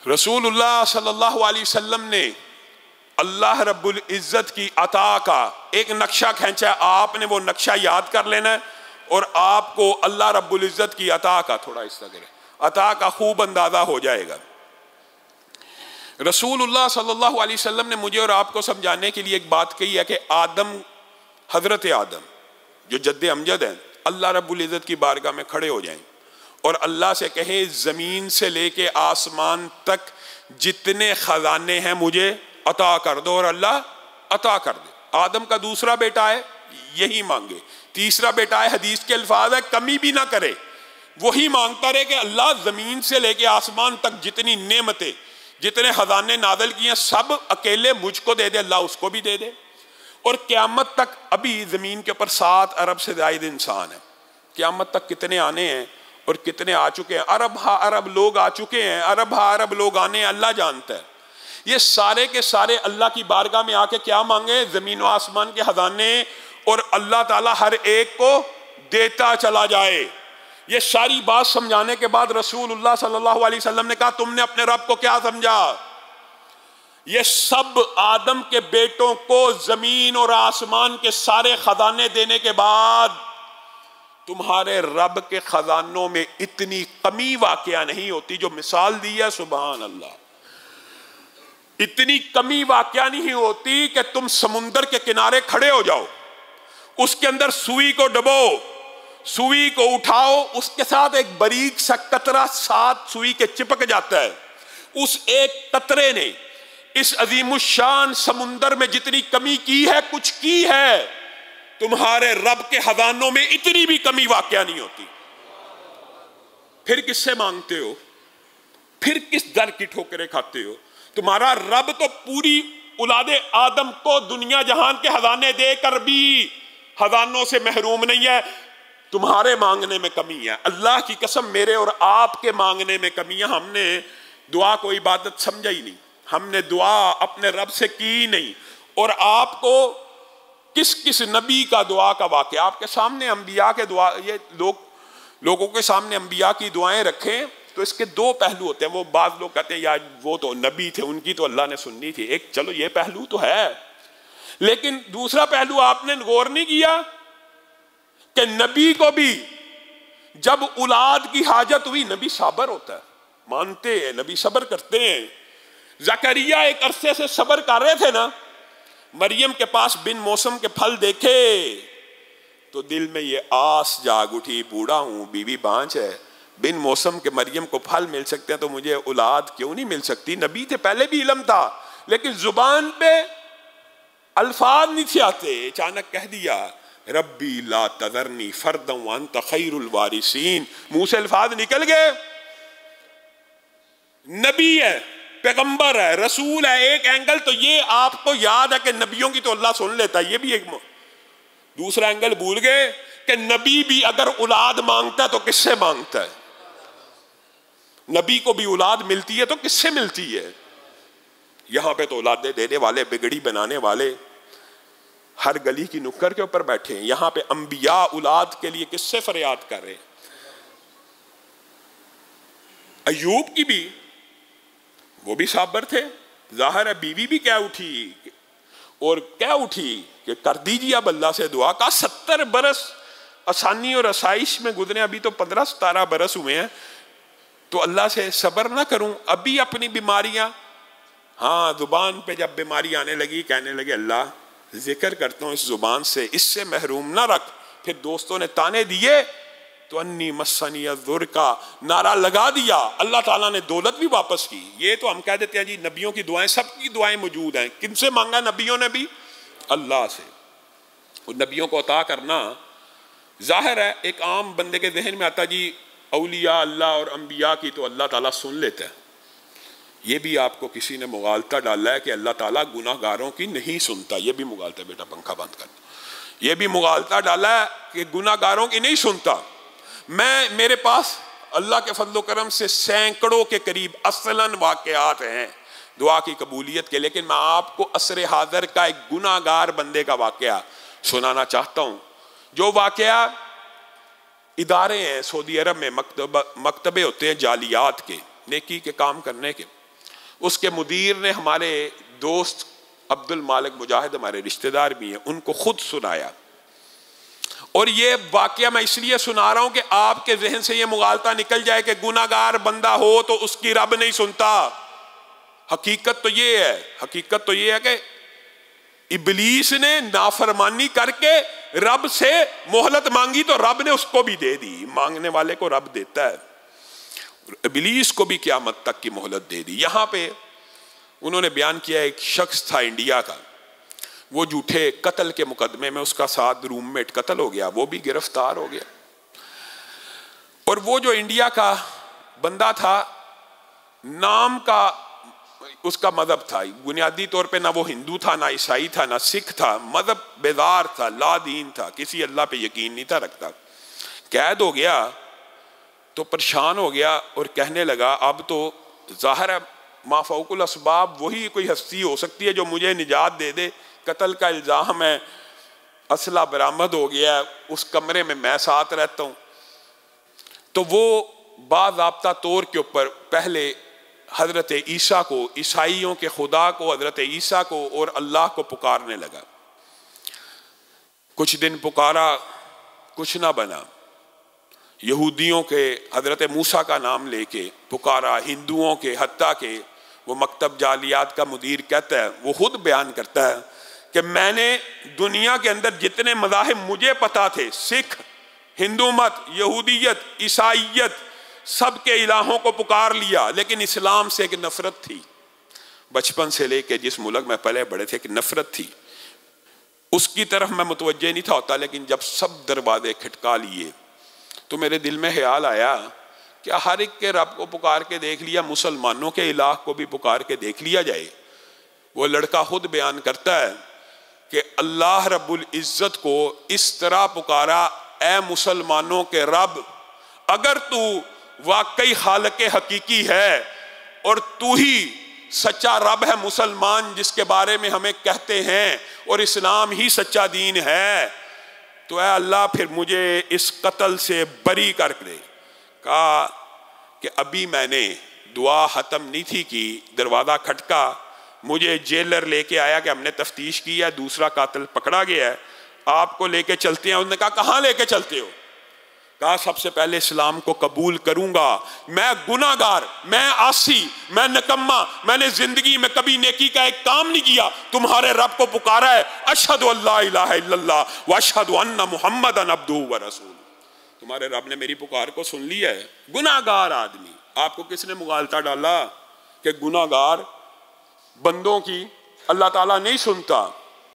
रसूलुल्लाह सल्लल्लाहु अलैहि वसल्लम ने अल्लाह रब्बुल इज़्ज़त की अता का एक नक्शा खींचा है। आपने वो नक्शा याद कर लेना है और आपको अल्लाह रब्बुल इज़्ज़त की अता का, थोड़ा हिस्सा करें, अता का खूब अंदाज़ा हो जाएगा। रसूलुल्लाह सल्लल्लाहु अलैहि वसल्लम ने मुझे और आपको समझाने के लिए एक बात कही है कि आदम, हज़रत आदम जो जद्दे अमजद हैं, अल्लाह रब्बुल इज़्ज़त की बारगाह में खड़े हो जाएं और अल्लाह से कहें ज़मीन से लेके आसमान तक जितने ख़जाने हैं मुझे अता कर दो, और अल्लाह अता कर दे। आदम का दूसरा बेटा है, यही मांगे। तीसरा बेटा है, हदीस के अल्फाज है, कमी भी ना करे, वही मांगता रहे कि अल्लाह ज़मीन से लेके आसमान तक जितनी नेमतें, जितने खजाने नादल किए हैं, सब अकेले मुझको दे दे, अल्लाह उसको भी दे दे। और क़यामत तक अभी ज़मीन के ऊपर 7 अरब से ज़ायद इंसान है। क़यामत तक कितने आने हैं और कितने आ चुके हैं? अरब हा अरब लोग आ चुके हैं, अरब हा अरब लोग आने हैं, अल्लाह जानता है। ये सारे के सारे अल्लाह की बारगाह में आके क्या मांगे? ज़मीन व आसमान के खजाने, और अल्लाह ताला हर एक को देता चला जाए। ये सारी बात समझाने के बाद रसूलुल्लाह सल्लल्लाहु अलैहि वसल्लम ने कहा, तुमने अपने रब को क्या समझा? ये सब आदम के बेटों को ज़मीन और आसमान के सारे खजाने देने के बाद तुम्हारे रब के खजानों में इतनी कमी वाकया नहीं होती जो मिसाल दी है। सुभान अल्लाह, इतनी कमी वाकया नहीं होती कि तुम समुंदर के किनारे खड़े हो जाओ, उसके अंदर सुई को डबो, सुई को उठाओ, उसके साथ एक बारीक सा कतरा साथ सुई के चिपक जाता है। उस एक कतरे ने इस अजीमुशान समुंदर में जितनी कमी की है, कुछ की है, तुम्हारे रब के खजानों में इतनी भी कमी वाकया नहीं होती। फिर किससे मांगते हो? फिर किस दर की ठोकरें खाते हो? तुम्हारा रब तो पूरी औलादे आदम को दुनिया जहान के खजाने देकर भी खजानों से महरूम नहीं है। तुम्हारे मांगने में कमी है। अल्लाह की कसम, मेरे और आपके मांगने में कमी है। हमने दुआ को इबादत समझा ही नहीं, हमने दुआ अपने रब से की नहीं। और आपको किस किस नबी का दुआ का वाक़या आपके सामने, अंबिया के दुआ, ये लोगों के सामने अंबिया की दुआएं रखें तो इसके 2 पहलू होते हैं। वो बाज़ लोग कहते हैं यार वो तो नबी थे, उनकी तो अल्लाह ने सुननी थी। एक चलो ये पहलू तो है, लेकिन दूसरा पहलू आपने गौर नहीं किया कि नबी को भी जब औलाद की हाजत हुई, नबी सबर होता है, मानते हैं, नबी सबर करते हैं। ज़करिया एक अरसे से सबर कर रहे थे ना, मरियम के पास बिन मौसम के फल देखे तो दिल में ये आस जाग उठी, बूढ़ा हूं, बीवी बांझ है, बिन मौसम के मरियम को फल मिल सकते हैं तो मुझे औलाद क्यों नहीं मिल सकती? नबी थे, पहले भी इल्म था, लेकिन जुबान पे अल्फाज नहीं थे आते। अचानक कह दिया रब्बी ला तज़रनी फर्दन व अंत खैरुल वारिसीन, मुंह से अल्फाज निकल गए। नबी है, पैगंबर है, रसूल है। एक एंगल तो ये आपको याद है कि नबियों की तो अल्लाह सुन लेता है, ये भी एक। दूसरा एंगल भूल गए कि नबी भी अगर औलाद मांगता है तो किससे मांगता है? नबी को भी औलाद मिलती है तो किससे मिलती है? यहां पे तो औलादे देने वाले, बिगड़ी बनाने वाले हर गली की नुक्कड़ के ऊपर बैठे हैं। यहां पे अंबिया औलाद के लिए किससे फरियाद कर रहे हैं? अय्यूब की भी, वो भी साबर थे, जाहिर है बीवी भी क्या उठी और क्या उठी कि कर दीजिए अब अल्लाह से दुआ का। 70 बरस आसानी और आसाइश में गुजरे, अभी तो 15-17 बरस हुए हैं, तो अल्लाह से सब्र ना करूं? अभी अपनी बीमारियां, हाँ जुबान पे जब बीमारी आने लगी, कहने लगे अल्लाह जिक्र करता हूं इस जुबान से, इससे महरूम ना रख। फिर दोस्तों ने ताने दिए तो अन्नी मस्सनी अज़्ज़ुर का नारा लगा दिया, अल्लाह ताला ने दौलत भी वापस की। ये तो हम कह देते हैं जी नबियों की दुआएं, सबकी दुआएं मौजूद हैं। किनसे मांगा नबियों ने भी? अल्लाह से। और नबियों को अता करना, जाहिर है एक आम बंदे के जहन में आता जी औलिया अल्लाह और अंबिया की तो अल्लाह ताला सुन लेता है। ये भी आपको किसी ने मुगालता डाला है कि अल्लाह ताला गुनाहगारों की नहीं सुनता। ये भी मुगालता, बेटा पंखा बंद कर, ये भी मुगालता डाला है कि गुनाहगारों की नहीं सुनता। मेरे पास अल्लाह के फजल करम से सैकड़ों के करीब असलन वाक़यात हैं दुआ की कबूलियत के, लेकिन मैं आपको असर हाज़िर का एक गुनाहगार बंदे का वाक़या सुनाना चाहता हूँ। जो वाक़या, इदारे हैं सऊदी अरब में, मकतबे होते हैं जालियात के, नेकी के काम करने के। उसके मुदीर ने हमारे दोस्त अब्दुल मालिक मुजाहिद, हमारे रिश्तेदार भी हैं, उनको खुद सुनाया। और ये वाकया मैं इसलिए सुना रहा हूं कि आपके जहन से ये मुगालता निकल जाए कि गुनाहगार बंदा हो तो उसकी रब नहीं सुनता। हकीकत तो ये है कि इबलीस ने नाफरमानी करके रब से मोहलत मांगी तो रब ने उसको भी दे दी। मांगने वाले को रब देता है, इबलीस को भी क़यामत तक की मोहलत दे दी। यहां पे उन्होंने बयान किया, एक शख्स था इंडिया का, वो झूठे कत्ल के मुकदमे में उसका साथ रूममेट कत्ल हो गया, वो भी गिरफ्तार हो गया। और वो जो इंडिया का बंदा था, नाम का उसका मजहब था, बुनियादी तौर पे ना वो हिंदू था, ना ईसाई था, ना सिख था, मजहब बेदार था, लादीन था, किसी अल्लाह पे यकीन नहीं था रखता। कैद हो गया तो परेशान हो गया और कहने लगा, अब तो जाहिर है माफौकुल असबाब वही कोई हस्ती हो सकती है जो मुझे निजात दे दे। कत्ल का इल्ज़ाम है, असला बरामद हो गया, उस कमरे में मैं साथ रहता हूँ। तो वो बाज़ाब्ता तौर के ऊपर पहले हज़रत ईसा को, ईसाइयों के खुदा को, हज़रत ईसा को और अल्लाह को पुकारने लगा। कुछ दिन पुकारा, कुछ ना बना। यहूदियों के हज़रत मूसा का नाम लेके पुकारा, हिंदुओं के, हत्ता के वो मकतब जालियात का मुदीर कहता है, वो खुद बयान करता है कि मैंने दुनिया के अंदर जितने मज़ाहिब मुझे पता थे, सिख, हिंदू मत, यहूदियत, ईसाइयत, सब के इलाहों को पुकार लिया, लेकिन इस्लाम से एक नफरत थी। बचपन से लेके जिस मुल्क में पले बड़े थे, एक नफरत थी, उसकी तरफ मैं मुतवज्जे नहीं था होता। लेकिन जब सब दरवाजे खटका लिए तो मेरे दिल में ख्याल आया, क्या हर एक के रब को पुकार के देख लिया, मुसलमानों के इलाह को भी पुकार के देख लिया जाए। वो लड़का खुद बयान करता है कि अल्लाह रब्बुल इज्जत को इस तरह पुकारा, ए मुसलमानों के रब, अगर तू वाकई खालिक हकीकी है और तू ही सच्चा रब है, मुसलमान जिसके बारे में हमें कहते हैं, और इस्लाम ही सच्चा दीन है, तो ऐ अल्लाह फिर मुझे इस कत्ल से बरी कर दे। कहा कि अभी मैंने दुआ ख़त्म नहीं थी कि दरवाज़ा खटका, मुझे जेलर लेके आया कि हमने तफ्तीश की है, दूसरा कातिल पकड़ा गया है, आपको लेके चलते हैं। उन्होंने कहा कहाँ लेके चलते हो? कहा सबसे पहले इस्लाम को कबूल करूंगा, मैं गुनाहगार, मैं आसी, मैं निकम्मा, मैंने जिंदगी में कभी नेकी का एक काम नहीं किया, तुम्हारे रब को पुकारा है, अशहदु अल्ला इलाहा इल्लल्लाह व अशहदु अन्ना मुहम्मदन अब्दुहु व रसूलुहु। तुम्हारे रब ने मेरी पुकार को सुन लिया है। गुनाहगार आदमी, आपको किसने मुगालता डाला कि गुनाहगार बंदों की अल्लाह ताला नहीं सुनता?